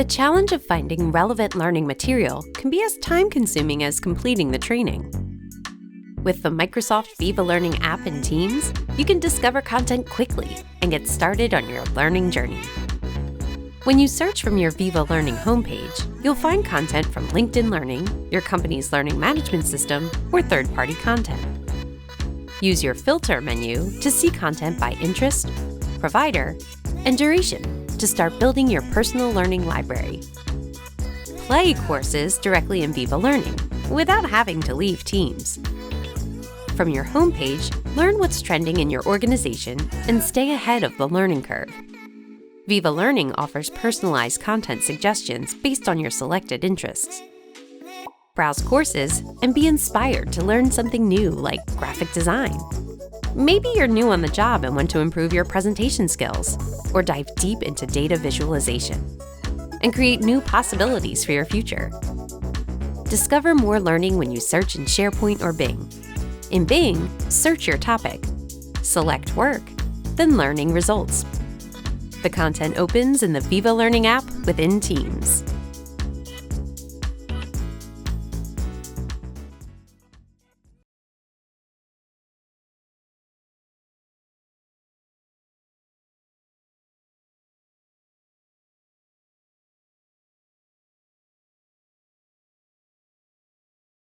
The challenge of finding relevant learning material can be as time-consuming as completing the training. With the Microsoft Viva Learning app in Teams, you can discover content quickly and get started on your learning journey. When you search from your Viva Learning homepage, you'll find content from LinkedIn Learning, your company's learning management system, or third-party content. Use your Filter menu to see content by interest, provider, and duration to start building your personal learning library. Play courses directly in Viva Learning without having to leave Teams. From your homepage, learn what's trending in your organization and stay ahead of the learning curve. Viva Learning offers personalized content suggestions based on your selected interests. Browse courses and be inspired to learn something new like graphic design. Maybe you're new on the job and want to improve your presentation skills, or dive deep into data visualization and create new possibilities for your future. Discover more learning when you search in SharePoint or Bing. In Bing, search your topic, select Work, then Learning Results. The content opens in the Viva Learning app within Teams.